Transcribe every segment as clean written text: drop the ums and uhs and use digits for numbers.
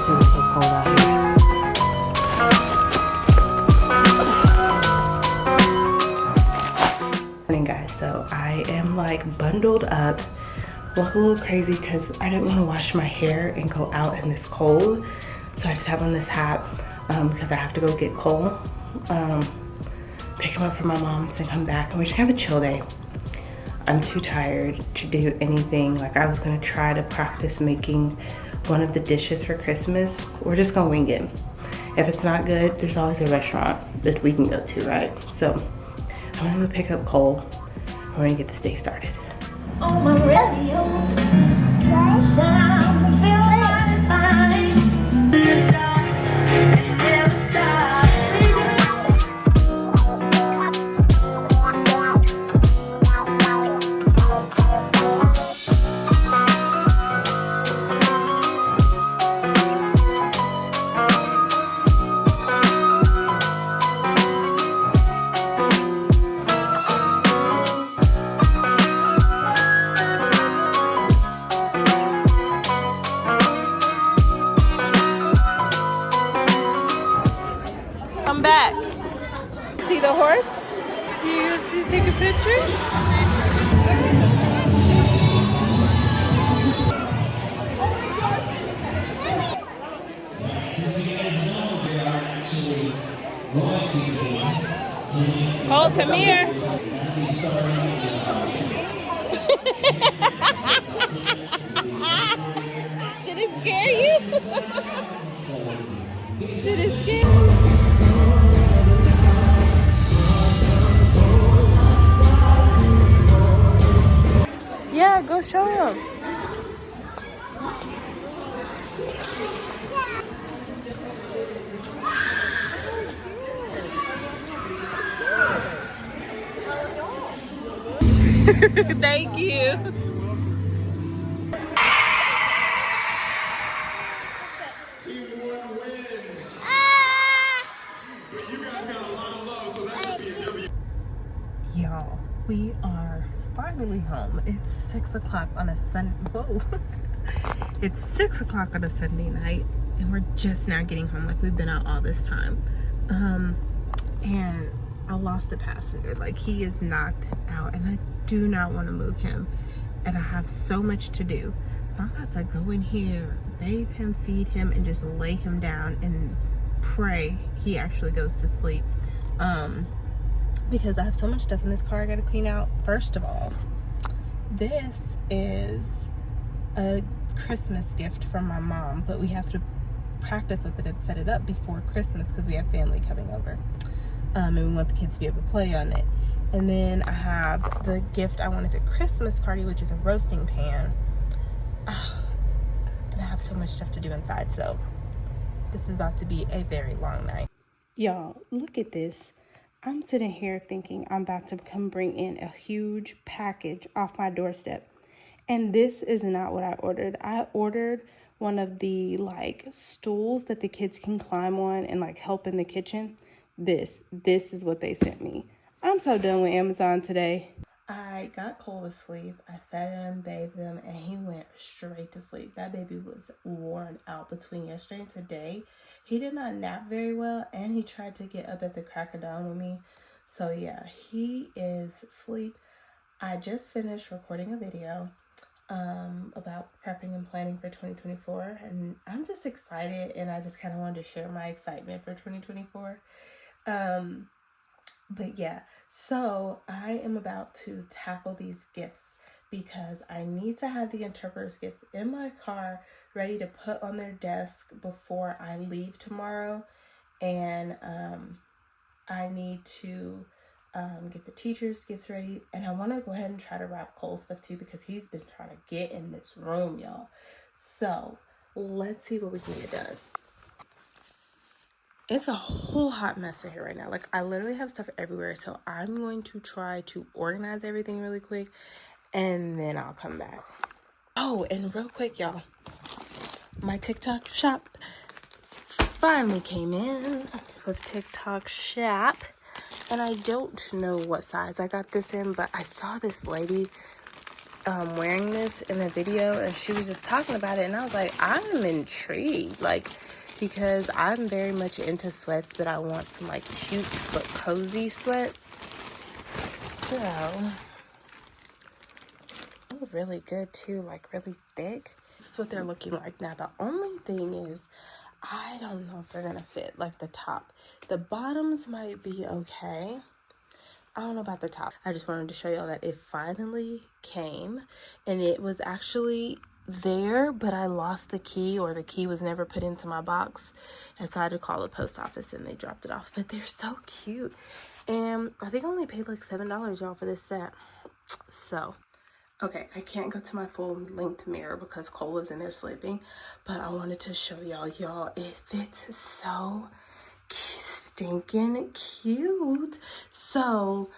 too. It's so cold out here. Morning, guys. So I am like bundled up. Look a little crazy because I didn't want to wash my hair and go out in this cold. So I just have on this hat because I have to go get Cole. Pick him up from my mom's and come back, and we're just gonna have a chill day. I'm too tired to do anything. Like, I was gonna try to practice making one of the dishes for Christmas. We're just gonna wing it. If it's not good, there's always a restaurant that we can go to, right? So I'm gonna go pick up Cole. We're gonna get this day started. On my radio, fresh out, feel fine. Come back. See the horse? You gonna see, take a picture? Oh, come here. Did it scare you? Did it scare you? Yeah, go show him. Thank you. Team 1 wins. But you guys got a lot of love, so that should be a W. Y'all, we are finally home. It's 6 o'clock on a Whoa. It's 6 o'clock on a Sunday night, and we're just now getting home. Like, we've been out all this time. And I lost a passenger. Like, he is knocked out, and I do not want to move him. And I have so much to do. So I'm about to go in here, bathe him, feed him, and just lay him down and pray he actually goes to sleep. Because I have so much stuff in this car I gotta clean out. First of all, this is a Christmas gift from my mom, but we have to practice with it and set it up before Christmas because we have family coming over. And we want the kids to be able to play on it. And then I have the gift I wanted at the Christmas party, which is a roasting pan. And I have so much stuff to do inside, so this is about to be a very long night. Y'all, look at this. I'm sitting here thinking I'm about to come bring in a huge package off my doorstep. And this is not what I ordered. I ordered one of the like stools that the kids can climb on and like help in the kitchen. This is what they sent me. I'm so done with Amazon today. I got Cole to sleep. I fed him, bathed him, and he went straight to sleep. That baby was worn out between yesterday and today. He did not nap very well, and he tried to get up at the crack of dawn with me. So yeah, he is asleep. I just finished recording a video about prepping and planning for 2024, and I'm just excited, and I just kind of wanted to share my excitement for 2024. But yeah, so I am about to tackle these gifts because I need to have the interpreter's gifts in my car ready to put on their desk before I leave tomorrow. And I need to get the teacher's gifts ready. And I want to go ahead and try to wrap Cole's stuff too because he's been trying to get in this room, y'all. So let's see what we can get done. It's a whole hot mess in here right now. Like, I literally have stuff everywhere. So I'm going to try to organize everything really quick, and then I'll come back. Oh, and real quick, y'all. My TikTok shop finally came in with TikTok shop. And I don't know what size I got this in, but I saw this lady wearing this in the video, and she was just talking about it, and I was like, I'm intrigued, like, because I'm very much into sweats, but I want some like cute but cozy sweats. So, oh, really good too, like really thick. This is what they're looking like now. The only thing is, I don't know if they're gonna fit, like the top. The bottoms might be okay. I don't know about the top. I just wanted to show y'all that it finally came, and it was actually there, but I lost the key, or the key was never put into my box, and so I had to call the post office and they dropped it off. But they're so cute, and I think I only paid like $7, y'all, for this set. So okay, I can't go to my full length mirror because Cole is in there sleeping, but I wanted to show y'all, it fits so stinking cute. So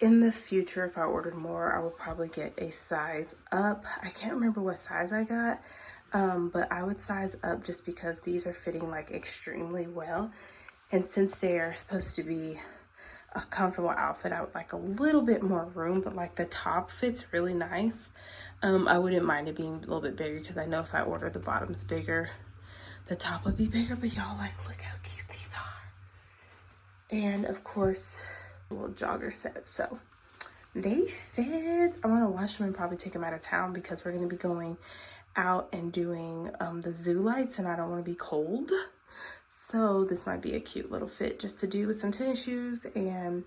in the future, if I ordered more, I will probably get a size up. I can't remember what size I got, but I would size up just because these are fitting like extremely well. And since they are supposed to be a comfortable outfit, I would like a little bit more room, but like the top fits really nice. I wouldn't mind it being a little bit bigger, because I know if I order the bottoms bigger, the top would be bigger. But y'all, like, look how cute these are. And of course, a little jogger set. So they fit. I want to wash them and probably take them out of town, because we're going to be going out and doing the zoo lights, and I don't want to be cold. So this might be a cute little fit just to do with some tennis shoes and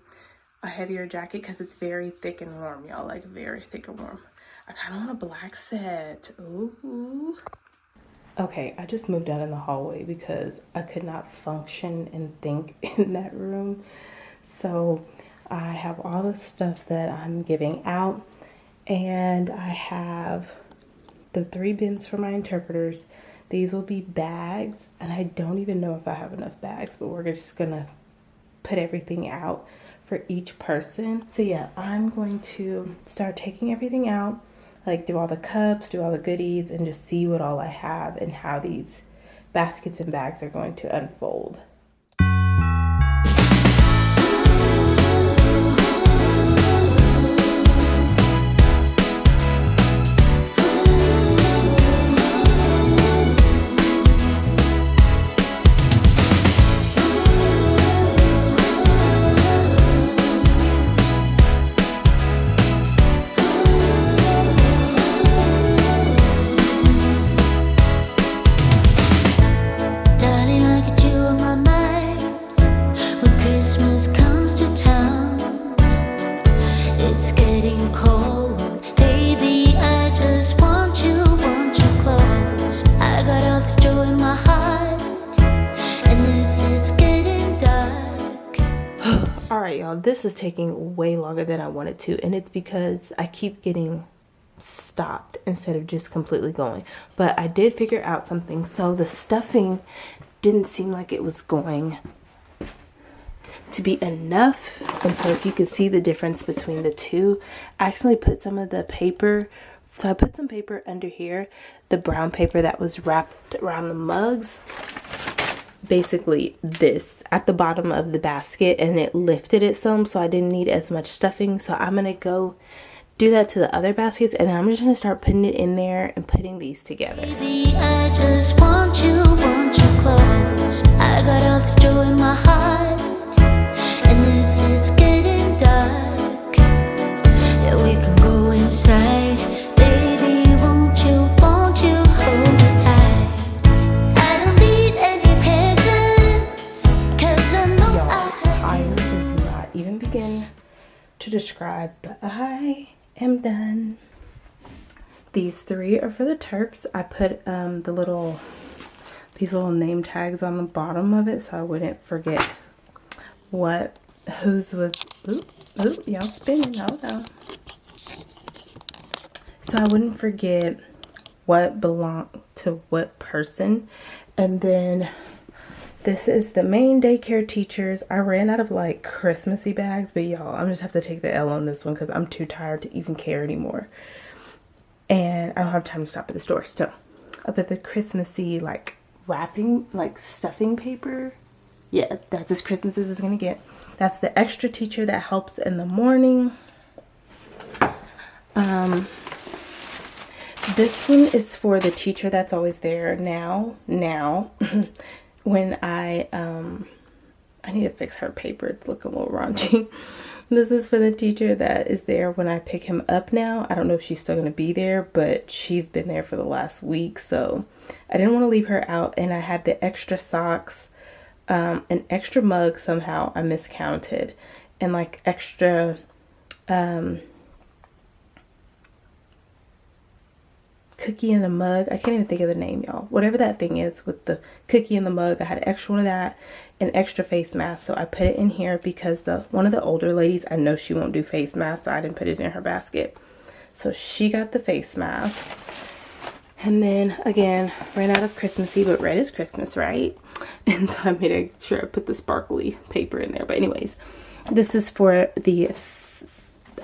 a heavier jacket, because it's very thick and warm, y'all, like very thick and warm. I kind of want a black set. Ooh. Okay, I just moved out in the hallway because I could not function and think in that room. So I have all the stuff that I'm giving out, and I have the 3 bins for my interpreters. These will be bags, and I don't even know if I have enough bags, but we're just gonna put everything out for each person. So yeah, I'm going to start taking everything out, like do all the cups, do all the goodies, and just see what all I have and how these baskets and bags are going to unfold. This is taking way longer than I wanted to, and it's because I keep getting stopped instead of just completely going. But I did figure out something. So the stuffing didn't seem like it was going to be enough, and so if you could see the difference between the two, I actually put some of the paper. So I put some paper under here, the brown paper that was wrapped around the mugs, basically this at the bottom of the basket, and it lifted it some, so I didn't need as much stuffing. So I'm gonna go do that to the other baskets, and then I'm just gonna start putting it in there and putting these together. Baby, I just want you close. I got all this joy in my heart, and if it's getting dark, yeah, we can go inside. Baby, won't you hold me tight? I don't need any presents, 'cause I know I have you. Does not even begin to describe, but I am done. These 3 are for the Terps. I put these little name tags on the bottom of it so I wouldn't forget whose was. Ooh, y'all spinning. Hold on. So I wouldn't forget what belonged to what person. And then this is the main daycare teachers. I ran out of like Christmassy bags, but y'all, I'm just have to take the L on this one because I'm too tired to even care anymore. And I don't have time to stop at the store. So I put the Christmassy like wrapping, like stuffing paper. Yeah, that's as Christmas as it's gonna get. That's the extra teacher that helps in the morning. This one is for the teacher that's always there now. When I need to fix her paper. It's looking a little raunchy. This is for the teacher that is there when I pick him up now. I don't know if she's still going to be there, but she's been there for the last week. So I didn't want to leave her out. And I had the extra socks, an extra mug somehow I miscounted. And like extra cookie in the mug. I can't even think of the name, y'all. Whatever that thing is with the cookie in the mug, I had an extra one of that, an extra face mask. So I put it in here because one of the older ladies, I know she won't do face masks, so I didn't put it in her basket. So she got the face mask. And then again, ran out of Christmassy, but red is Christmas, right? And so I made sure I put the sparkly paper in there. But anyways, this is for the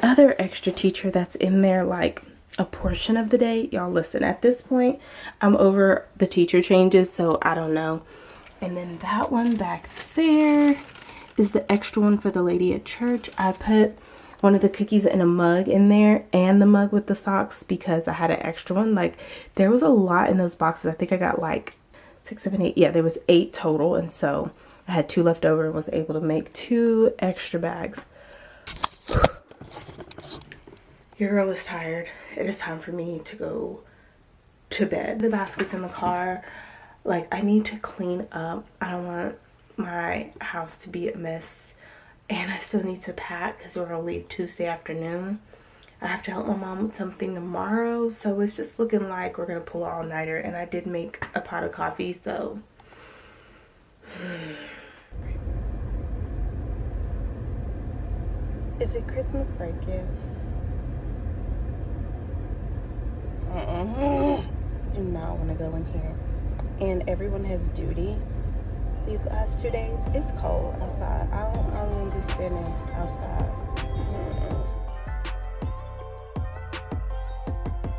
other extra teacher that's in there like a portion of the day. Y'all listen, at this point I'm over the teacher changes, so I don't know. And then that one back there is the extra one for the lady at church. I put one of the cookies in a mug in there and the mug with the socks because I had an extra one. Like there was a lot in those boxes. I think I got like 6, 7, 8. Yeah, there was 8 total, and so I had 2 left over and was able to make 2 extra bags. Your girl is tired. It is time for me to go to bed. The basket's in the car. Like, I need to clean up. I don't want my house to be a mess. And I still need to pack because we're going to leave Tuesday afternoon. I have to help my mom with something tomorrow. So it's just looking like we're going to pull an all-nighter. And I did make a pot of coffee, so... Is it Christmas break yet? Do not want to go in here. And everyone has duty these last 2 days. It's cold outside. I don't want to be standing outside.